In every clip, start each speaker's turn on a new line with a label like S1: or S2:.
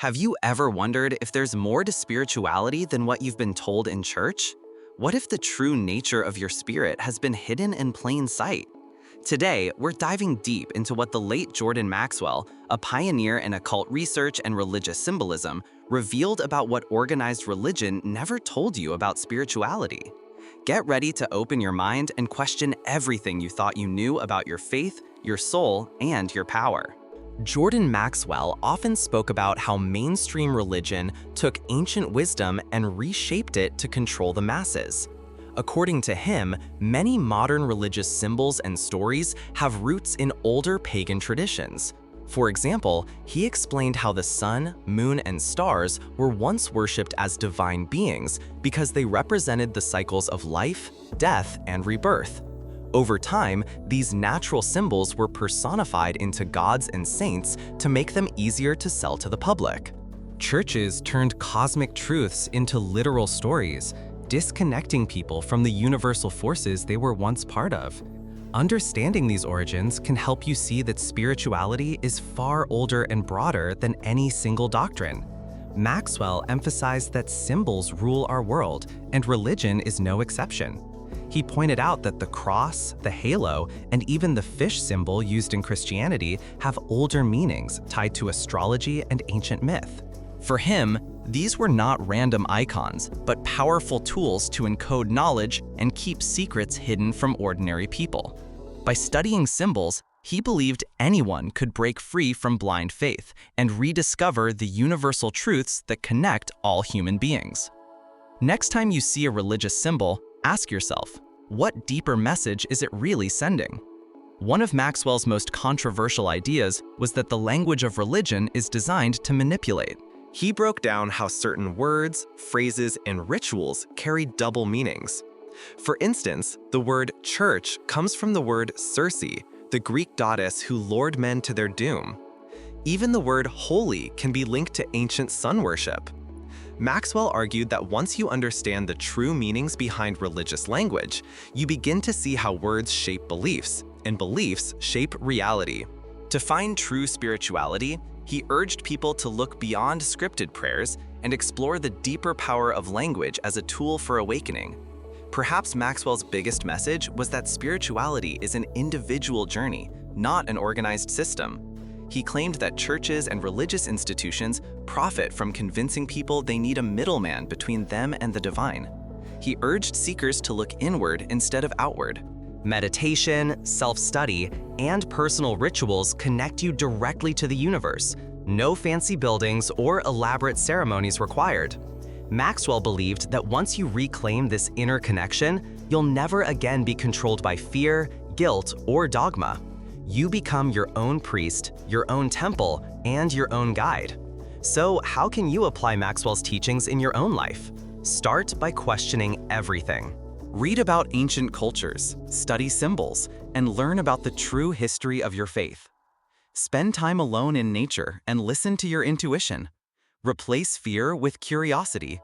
S1: Have you ever wondered if there's more to spirituality than what you've been told in church? What if the true nature of your spirit has been hidden in plain sight? Today, we're diving deep into what the late Jordan Maxwell, a pioneer in occult research and religious symbolism, revealed about what organized religion never told you about spirituality. Get ready to open your mind and question everything you thought you knew about your faith, your soul, and your power. Jordan Maxwell often spoke about how mainstream religion took ancient wisdom and reshaped it to control the masses. According to him, many modern religious symbols and stories have roots in older pagan traditions. For example, he explained how the sun, moon, and stars were once worshipped as divine beings because they represented the cycles of life, death, and rebirth. Over time, these natural symbols were personified into gods and saints to make them easier to sell to the public. Churches turned cosmic truths into literal stories, disconnecting people from the universal forces they were once part of. Understanding these origins can help you see that spirituality is far older and broader than any single doctrine. Maxwell emphasized that symbols rule our world, and religion is no exception. He pointed out that the cross, the halo, and even the fish symbol used in Christianity have older meanings tied to astrology and ancient myth. For him, these were not random icons, but powerful tools to encode knowledge and keep secrets hidden from ordinary people. By studying symbols, he believed anyone could break free from blind faith and rediscover the universal truths that connect all human beings. Next time you see a religious symbol, ask yourself, what deeper message is it really sending? One of Maxwell's most controversial ideas was that the language of religion is designed to manipulate. He broke down how certain words, phrases, and rituals carry double meanings. For instance, the word church comes from the word Circe, the Greek goddess who lured men to their doom. Even the word holy can be linked to ancient sun worship. Maxwell argued that once you understand the true meanings behind religious language, you begin to see how words shape beliefs, and beliefs shape reality. To find true spirituality, he urged people to look beyond scripted prayers and explore the deeper power of language as a tool for awakening. Perhaps Maxwell's biggest message was that spirituality is an individual journey, not an organized system. He claimed that churches and religious institutions profit from convincing people they need a middleman between them and the divine. He urged seekers to look inward instead of outward. Meditation, self-study, and personal rituals connect you directly to the universe. No fancy buildings or elaborate ceremonies required. Maxwell believed that once you reclaim this inner connection, you'll never again be controlled by fear, guilt, or dogma. You become your own priest, your own temple, and your own guide. So how can you apply Maxwell's teachings in your own life? Start by questioning everything. Read about ancient cultures, study symbols, and learn about the true history of your faith. Spend time alone in nature and listen to your intuition. Replace fear with curiosity.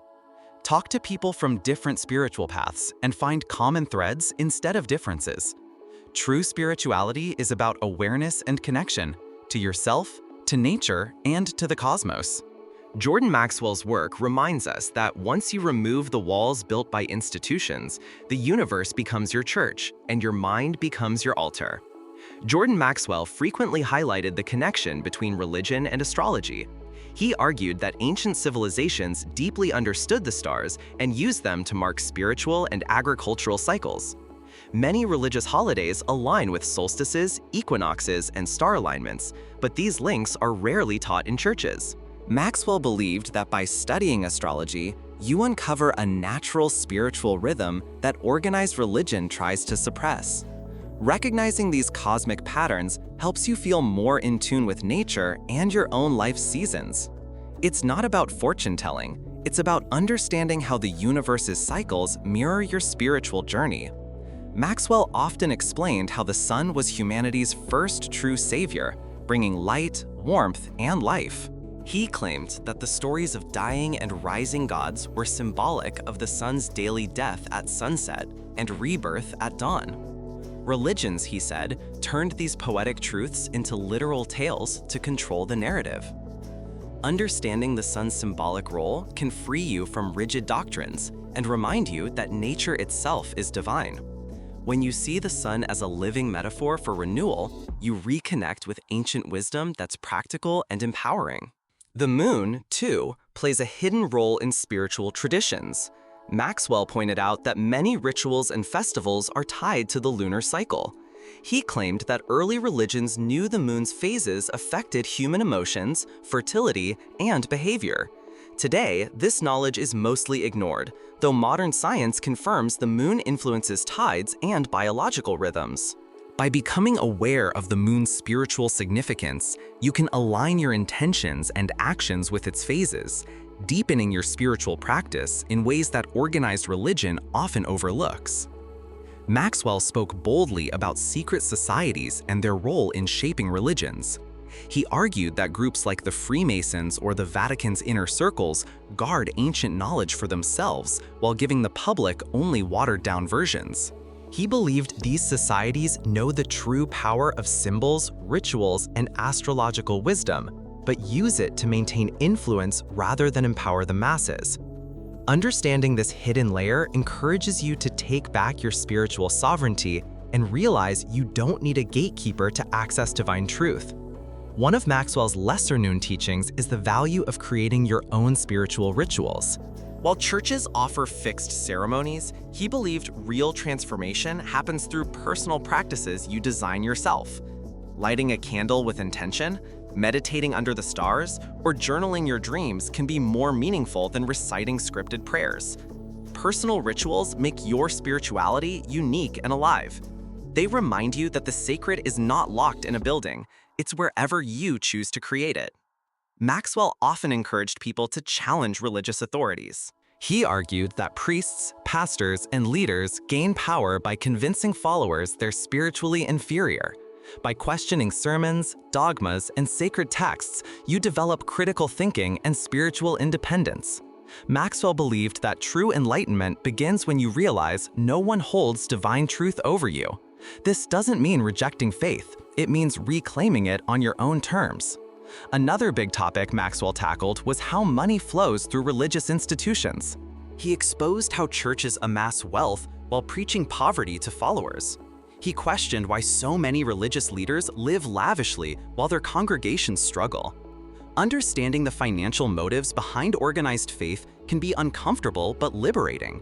S1: Talk to people from different spiritual paths and find common threads instead of differences. True spirituality is about awareness and connection to yourself, to nature, and to the cosmos. Jordan Maxwell's work reminds us that once you remove the walls built by institutions, the universe becomes your church and your mind becomes your altar. Jordan Maxwell frequently highlighted the connection between religion and astrology. He argued that ancient civilizations deeply understood the stars and used them to mark spiritual and agricultural cycles. Many religious holidays align with solstices, equinoxes, and star alignments, but these links are rarely taught in churches. Maxwell believed that by studying astrology, you uncover a natural spiritual rhythm that organized religion tries to suppress. Recognizing these cosmic patterns helps you feel more in tune with nature and your own life's seasons. It's not about fortune-telling, it's about understanding how the universe's cycles mirror your spiritual journey. Maxwell often explained how the sun was humanity's first true savior, bringing light, warmth, and life. He claimed that the stories of dying and rising gods were symbolic of the sun's daily death at sunset and rebirth at dawn. Religions, he said, turned these poetic truths into literal tales to control the narrative. Understanding the sun's symbolic role can free you from rigid doctrines and remind you that nature itself is divine. When you see the sun as a living metaphor for renewal, you reconnect with ancient wisdom that's practical and empowering. The moon, too, plays a hidden role in spiritual traditions. Maxwell pointed out that many rituals and festivals are tied to the lunar cycle. He claimed that early religions knew the moon's phases affected human emotions, fertility, and behavior. Today, this knowledge is mostly ignored, though modern science confirms the moon influences tides and biological rhythms. By becoming aware of the moon's spiritual significance, you can align your intentions and actions with its phases, deepening your spiritual practice in ways that organized religion often overlooks. Maxwell spoke boldly about secret societies and their role in shaping religions. He argued that groups like the Freemasons or the Vatican's inner circles guard ancient knowledge for themselves while giving the public only watered-down versions. He believed these societies know the true power of symbols, rituals, and astrological wisdom, but use it to maintain influence rather than empower the masses. Understanding this hidden layer encourages you to take back your spiritual sovereignty and realize you don't need a gatekeeper to access divine truth. One of Maxwell's lesser-known teachings is the value of creating your own spiritual rituals. While churches offer fixed ceremonies, he believed real transformation happens through personal practices you design yourself. Lighting a candle with intention, meditating under the stars, or journaling your dreams can be more meaningful than reciting scripted prayers. Personal rituals make your spirituality unique and alive. They remind you that the sacred is not locked in a building, it's wherever you choose to create it. Maxwell often encouraged people to challenge religious authorities. He argued that priests, pastors, and leaders gain power by convincing followers they're spiritually inferior. By questioning sermons, dogmas, and sacred texts, you develop critical thinking and spiritual independence. Maxwell believed that true enlightenment begins when you realize no one holds divine truth over you. This doesn't mean rejecting faith, it means reclaiming it on your own terms. Another big topic Maxwell tackled was how money flows through religious institutions. He exposed how churches amass wealth while preaching poverty to followers. He questioned why so many religious leaders live lavishly while their congregations struggle. Understanding the financial motives behind organized faith can be uncomfortable but liberating.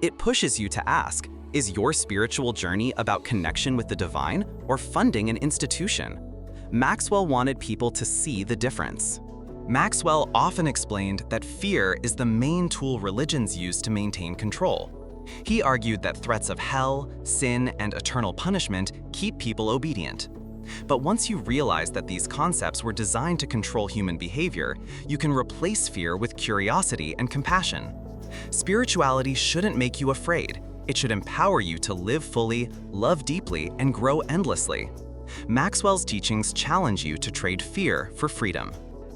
S1: It pushes you to ask, is your spiritual journey about connection with the divine or funding an institution? Maxwell wanted people to see the difference. Maxwell often explained that fear is the main tool religions use to maintain control. He argued that threats of hell, sin, and eternal punishment keep people obedient. But once you realize that these concepts were designed to control human behavior, you can replace fear with curiosity and compassion. Spirituality shouldn't make you afraid. It should empower you to live fully, love deeply, and grow endlessly. Maxwell's teachings challenge you to trade fear for freedom.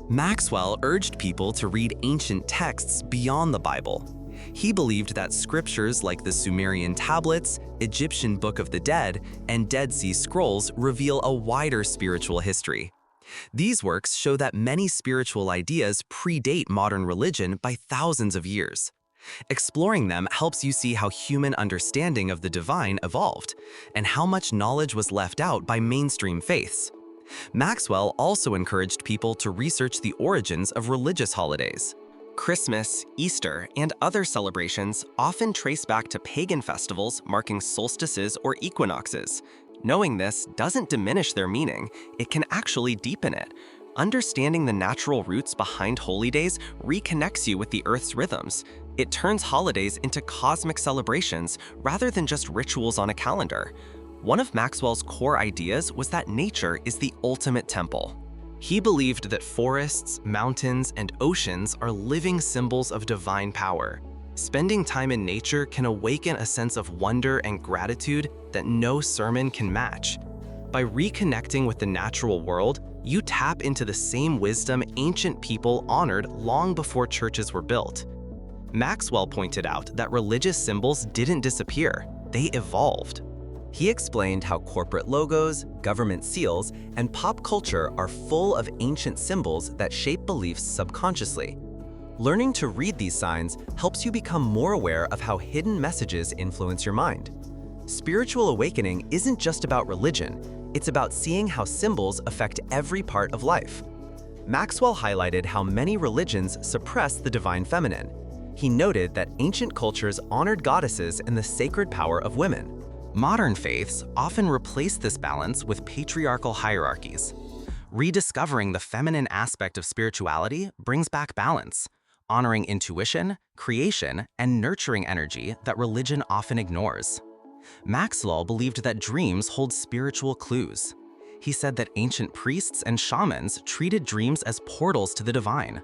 S1: Maxwell urged people to read ancient texts beyond the Bible. He believed that scriptures like the Sumerian tablets, Egyptian Book of the Dead, and Dead Sea Scrolls reveal a wider spiritual history. These works show that many spiritual ideas predate modern religion by thousands of years. Exploring them helps you see how human understanding of the divine evolved, and how much knowledge was left out by mainstream faiths. Maxwell also encouraged people to research the origins of religious holidays. Christmas, Easter, and other celebrations often trace back to pagan festivals marking solstices or equinoxes. Knowing this doesn't diminish their meaning, it can actually deepen it. Understanding the natural roots behind holy days reconnects you with the Earth's rhythms. It turns holidays into cosmic celebrations rather than just rituals on a calendar. One of Maxwell's core ideas was that nature is the ultimate temple. He believed that forests, mountains, and oceans are living symbols of divine power. Spending time in nature can awaken a sense of wonder and gratitude that no sermon can match. By reconnecting with the natural world, you tap into the same wisdom ancient people honored long before churches were built. Maxwell pointed out that religious symbols didn't disappear, they evolved. He explained how corporate logos, government seals, and pop culture are full of ancient symbols that shape beliefs subconsciously. Learning to read these signs helps you become more aware of how hidden messages influence your mind. Spiritual awakening isn't just about religion, it's about seeing how symbols affect every part of life. Maxwell highlighted how many religions suppress the divine feminine. He noted that ancient cultures honored goddesses and the sacred power of women. Modern faiths often replace this balance with patriarchal hierarchies. Rediscovering the feminine aspect of spirituality brings back balance, honoring intuition, creation, and nurturing energy that religion often ignores. Maxwell believed that dreams hold spiritual clues. He said that ancient priests and shamans treated dreams as portals to the divine.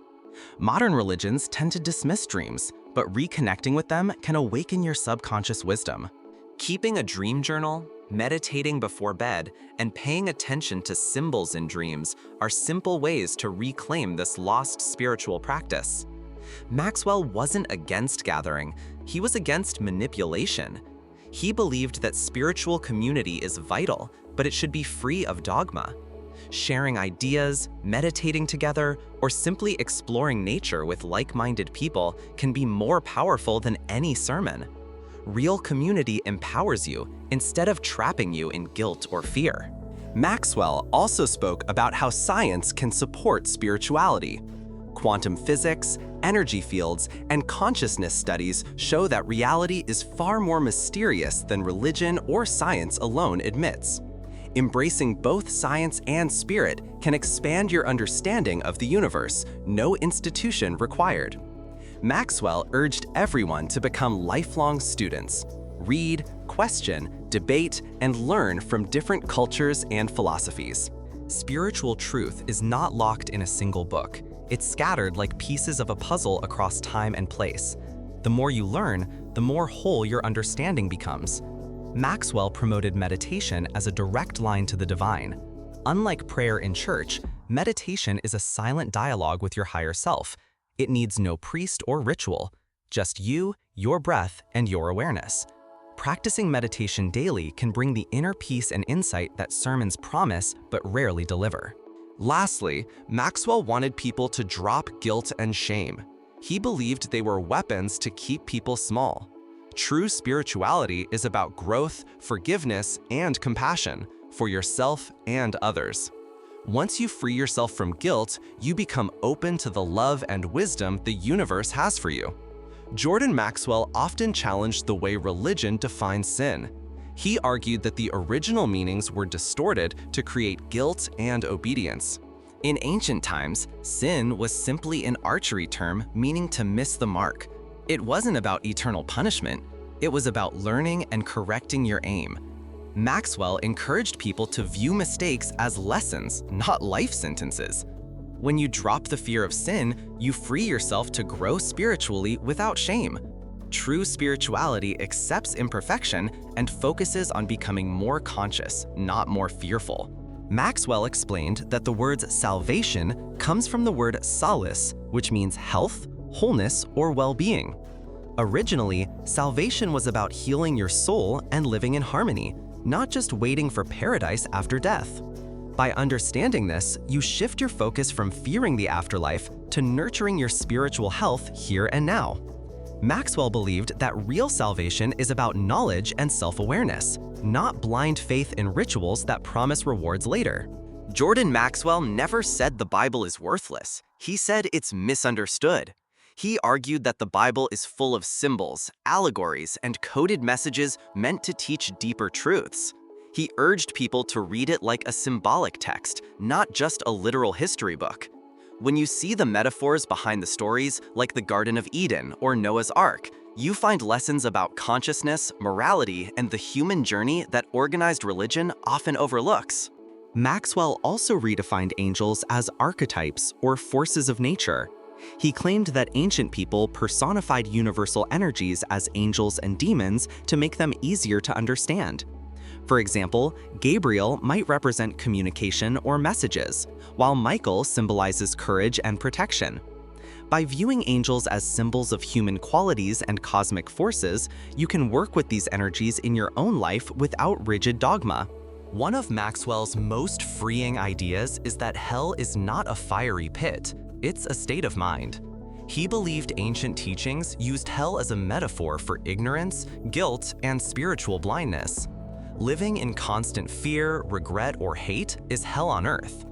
S1: Modern religions tend to dismiss dreams, but reconnecting with them can awaken your subconscious wisdom. Keeping a dream journal, meditating before bed, and paying attention to symbols in dreams are simple ways to reclaim this lost spiritual practice. Maxwell wasn't against gathering, he was against manipulation. He believed that spiritual community is vital, but it should be free of dogma. Sharing ideas, meditating together, or simply exploring nature with like-minded people can be more powerful than any sermon. Real community empowers you instead of trapping you in guilt or fear. Maxwell also spoke about how science can support spirituality. Quantum physics, energy fields, and consciousness studies show that reality is far more mysterious than religion or science alone admits. Embracing both science and spirit can expand your understanding of the universe, no institution required. Maxwell urged everyone to become lifelong students. Read, question, debate, and learn from different cultures and philosophies. Spiritual truth is not locked in a single book. It's scattered like pieces of a puzzle across time and place. The more you learn, the more whole your understanding becomes. Maxwell promoted meditation as a direct line to the divine. Unlike prayer in church, meditation is a silent dialogue with your higher self. It needs no priest or ritual, just you, your breath, and your awareness. Practicing meditation daily can bring the inner peace and insight that sermons promise but rarely deliver. Lastly, Maxwell wanted people to drop guilt and shame. He believed they were weapons to keep people small. True spirituality is about growth, forgiveness, and compassion for yourself and others. Once you free yourself from guilt, you become open to the love and wisdom the universe has for you. Jordan Maxwell often challenged the way religion defines sin. He argued that the original meanings were distorted to create guilt and obedience. In ancient times, sin was simply an archery term meaning to miss the mark. It wasn't about eternal punishment, it was about learning and correcting your aim. Maxwell encouraged people to view mistakes as lessons, not life sentences. When you drop the fear of sin, you free yourself to grow spiritually without shame. True spirituality accepts imperfection and focuses on becoming more conscious, not more fearful. Maxwell explained that the word salvation comes from the word solace, which means health, wholeness, or well-being. Originally, salvation was about healing your soul and living in harmony, not just waiting for paradise after death. By understanding this, you shift your focus from fearing the afterlife to nurturing your spiritual health here and now. Maxwell believed that real salvation is about knowledge and self-awareness, not blind faith in rituals that promise rewards later. Jordan Maxwell never said the Bible is worthless. He said it's misunderstood. He argued that the Bible is full of symbols, allegories, and coded messages meant to teach deeper truths. He urged people to read it like a symbolic text, not just a literal history book. When you see the metaphors behind the stories, like the Garden of Eden or Noah's Ark, you find lessons about consciousness, morality, and the human journey that organized religion often overlooks. Maxwell also redefined angels as archetypes or forces of nature. He claimed that ancient people personified universal energies as angels and demons to make them easier to understand. For example, Gabriel might represent communication or messages, while Michael symbolizes courage and protection. By viewing angels as symbols of human qualities and cosmic forces, you can work with these energies in your own life without rigid dogma. One of Maxwell's most freeing ideas is that hell is not a fiery pit, it's a state of mind. He believed ancient teachings used hell as a metaphor for ignorance, guilt, and spiritual blindness. Living in constant fear, regret, or hate is hell on earth.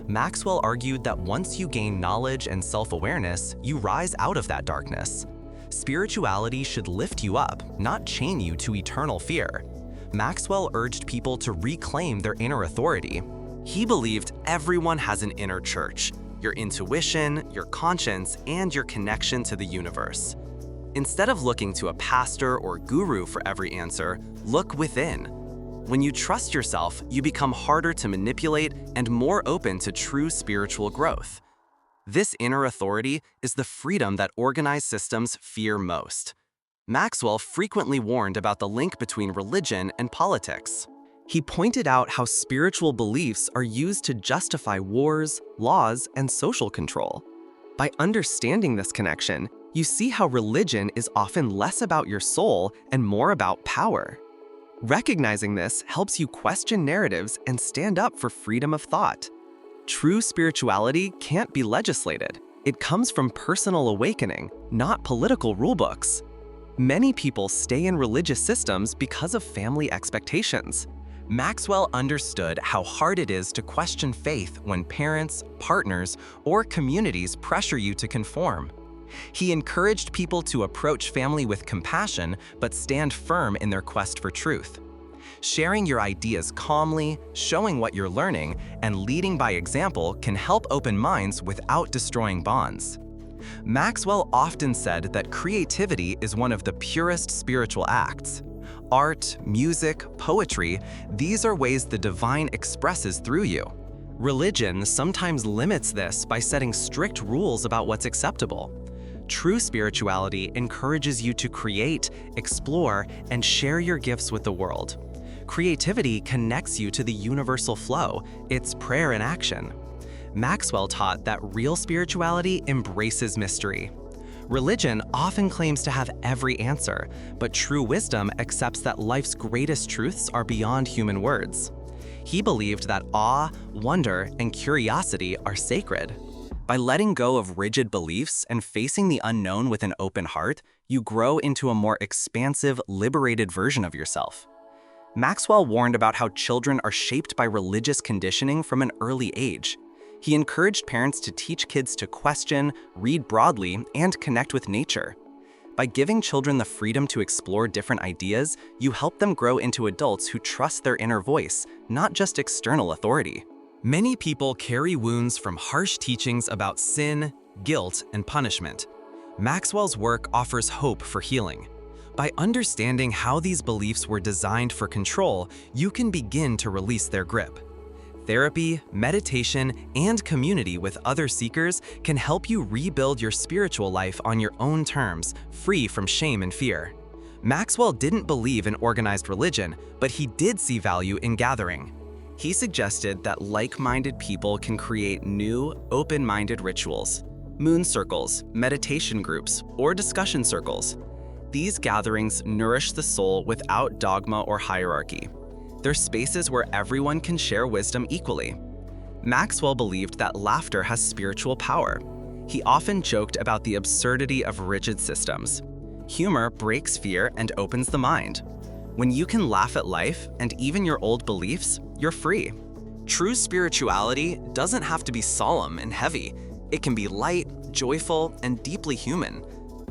S1: Maxwell argued that once you gain knowledge and self-awareness, you rise out of that darkness. Spirituality should lift you up, not chain you to eternal fear. Maxwell urged people to reclaim their inner authority. He believed everyone has an inner church, your intuition, your conscience, and your connection to the universe. Instead of looking to a pastor or guru for every answer, look within. When you trust yourself, you become harder to manipulate and more open to true spiritual growth. This inner authority is the freedom that organized systems fear most. Maxwell frequently warned about the link between religion and politics. He pointed out how spiritual beliefs are used to justify wars, laws, and social control. By understanding this connection, you see how religion is often less about your soul and more about power. Recognizing this helps you question narratives and stand up for freedom of thought. True spirituality can't be legislated. It comes from personal awakening, not political rulebooks. Many people stay in religious systems because of family expectations. Maxwell understood how hard it is to question faith when parents, partners, or communities pressure you to conform. He encouraged people to approach family with compassion but stand firm in their quest for truth. Sharing your ideas calmly, showing what you're learning, and leading by example can help open minds without destroying bonds. Maxwell often said that creativity is one of the purest spiritual acts. Art, music, poetry, these are ways the divine expresses through you. Religion sometimes limits this by setting strict rules about what's acceptable. True spirituality encourages you to create, explore, and share your gifts with the world. Creativity connects you to the universal flow, it's prayer in action. Maxwell taught that real spirituality embraces mystery. Religion often claims to have every answer, but true wisdom accepts that life's greatest truths are beyond human words. He believed that awe, wonder, and curiosity are sacred. By letting go of rigid beliefs and facing the unknown with an open heart, you grow into a more expansive, liberated version of yourself. Maxwell warned about how children are shaped by religious conditioning from an early age. He encouraged parents to teach kids to question, read broadly, and connect with nature. By giving children the freedom to explore different ideas, you help them grow into adults who trust their inner voice, not just external authority. Many people carry wounds from harsh teachings about sin, guilt, and punishment. Maxwell's work offers hope for healing. By understanding how these beliefs were designed for control, you can begin to release their grip. Therapy, meditation, and community with other seekers can help you rebuild your spiritual life on your own terms, free from shame and fear. Maxwell didn't believe in organized religion, but he did see value in gathering. He suggested that like-minded people can create new, open-minded rituals, moon circles, meditation groups, or discussion circles. These gatherings nourish the soul without dogma or hierarchy. They're spaces where everyone can share wisdom equally. Maxwell believed that laughter has spiritual power. He often joked about the absurdity of rigid systems. Humor breaks fear and opens the mind. When you can laugh at life and even your old beliefs, you're free. True spirituality doesn't have to be solemn and heavy. It can be light, joyful, and deeply human.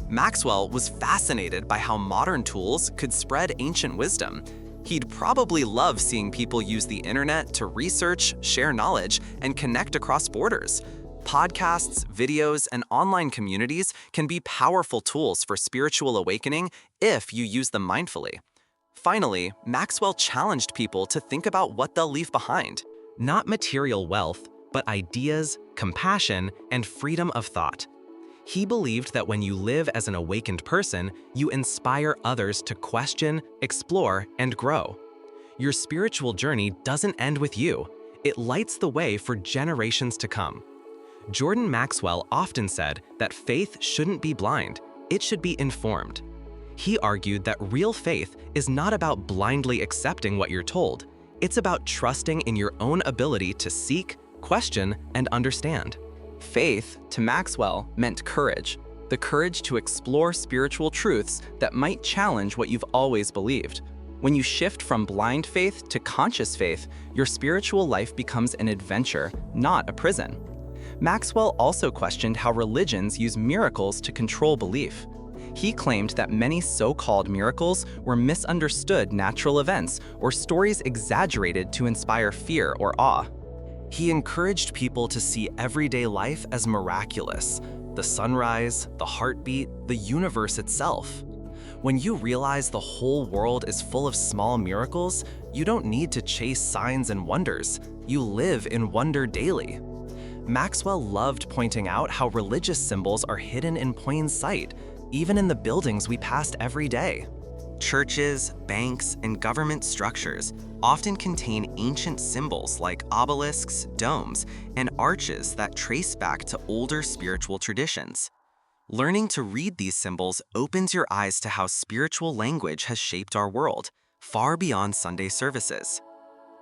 S1: Maxwell was fascinated by how modern tools could spread ancient wisdom. He'd probably love seeing people use the internet to research, share knowledge, and connect across borders. Podcasts, videos, and online communities can be powerful tools for spiritual awakening if you use them mindfully. Finally, Maxwell challenged people to think about what they'll leave behind. Not material wealth, but ideas, compassion, and freedom of thought. He believed that when you live as an awakened person, you inspire others to question, explore, and grow. Your spiritual journey doesn't end with you. It lights the way for generations to come. Jordan Maxwell often said that faith shouldn't be blind, it should be informed. He argued that real faith is not about blindly accepting what you're told. It's about trusting in your own ability to seek, question, and understand.
S2: Faith, to Maxwell, meant courage. The courage to explore spiritual truths that might challenge what you've always believed. When you shift from blind faith to conscious faith, your spiritual life becomes an adventure, not a prison. Maxwell also questioned how religions use miracles to control belief. He claimed that many so-called miracles were misunderstood natural events or stories exaggerated to inspire fear or awe. He encouraged people to see everyday life as miraculous: the sunrise, the heartbeat, the universe itself. When you realize the whole world is full of small miracles, you don't need to chase signs and wonders. You live in wonder daily. Maxwell loved pointing out how religious symbols are hidden in plain sight, even in the buildings we passed every day. Churches, banks, and government structures often contain ancient symbols like obelisks, domes, and arches that trace back to older spiritual traditions. Learning to read these symbols opens your eyes to how spiritual language has shaped our world, far beyond Sunday services.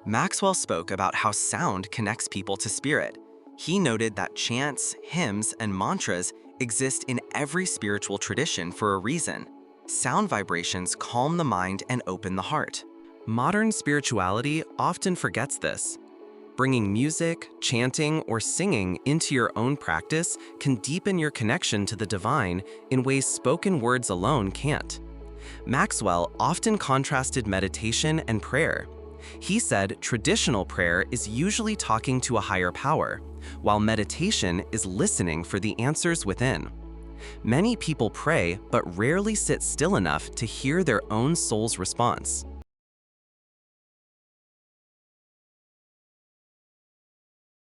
S2: Maxwell spoke about how sound connects people to spirit. He noted that chants, hymns, and mantras exist in every spiritual tradition for a reason. Sound vibrations calm the mind and open the heart. Modern spirituality often forgets this. Bringing music, chanting, or singing into your own practice can deepen your connection to the divine in ways spoken words alone can't. Maxwell often contrasted meditation and prayer. He said traditional prayer is usually talking to a higher power, while meditation is listening for the answers within. Many people pray but rarely sit still enough to hear their own soul's response.